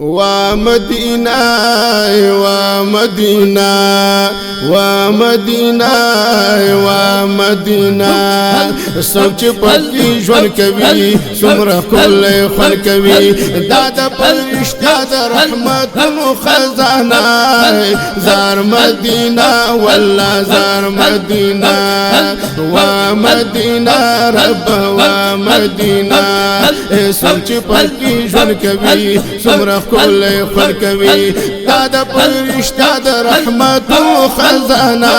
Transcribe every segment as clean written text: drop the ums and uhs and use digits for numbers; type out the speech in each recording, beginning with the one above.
ومدينة ومدينة ومدينة ومدينة سوچ پکی جون کوي سمره کول خل کوي دادا پرشتہ د رحمت مو خزانه زار مدینه والله زار مدینه ومدينة رب ومدينة سوچ پکی جون کوي سمره کول خل کوي دادا پرشتہ د رحمت مو خزانه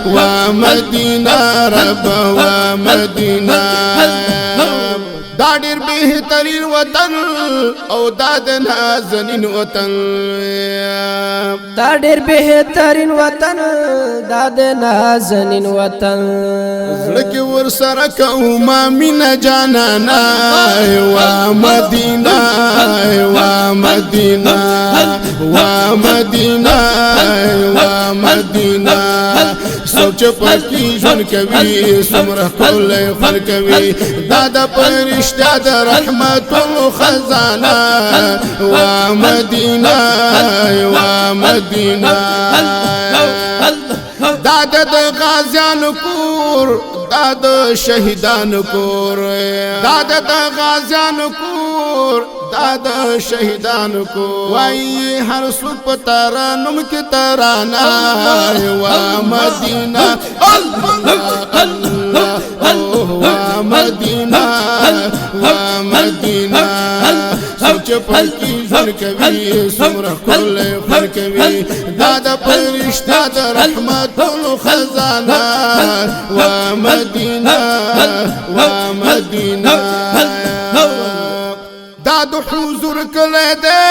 ومدينة رب ومدينة دا ډېر بهترین وطن او دا د نازنین وطن دا ډېر بهترین وطن دا د نازنین وطن زړه کې ورسره کومه مینه جانانا ومدينة ومدينة ومدينة ومدينة سوچ پکی جون کوي سمره کول خل کوي دادا پرشتہ د رحمت و خزانه ومدينة ومدينة دادا د غازیانو کور دادا شهیدانو کور دادا د غازیانو کور دادا شهیدانو کو وای هر څوک په ترانم کې ترانه ومدينة الله ومدينة ومدينة سوچ پکی ژوند کوي سمره کول خل کوي دادا پرشتہ د رحمت و خزانه ومدينة ومدينة دادو حضور کله دے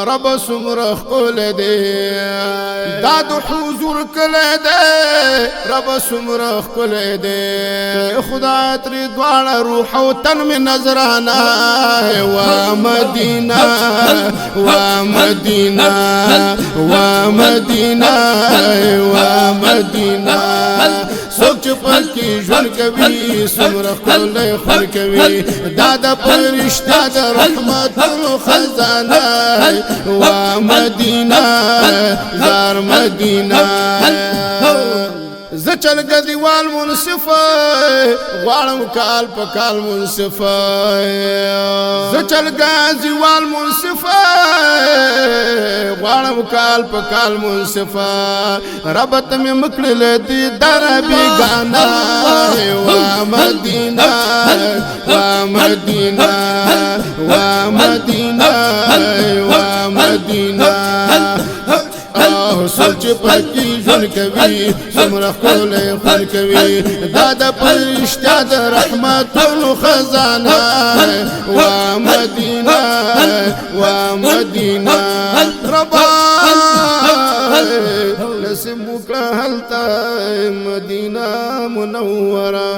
رب سمره خپل دے دادو حضور کله دے رب سمره خپل دے خدا تر دوړه روح او تن می نظرانا ومدينة ومدينة ومدينة ومدينة سوچ پکی ژوند کوي سمره کول خل کوي دادا پرشتہ د رحمت و خزانه ومدينة زار مدینه زچل گدیوال منصفه غواړم کال په کال منصفه زچل گدیوال منصفه غواړم کال په کال منصفه ربط می مکړل دي در بیگانا ومدينة ومدينة ومدينة ومدينة سوچ پکی ژوند کوي سمره کول خل کوي دادا پرشتہ د رحمت و خزانه ومدينة ومدينة ربا نسمك هلتا مدينة منورة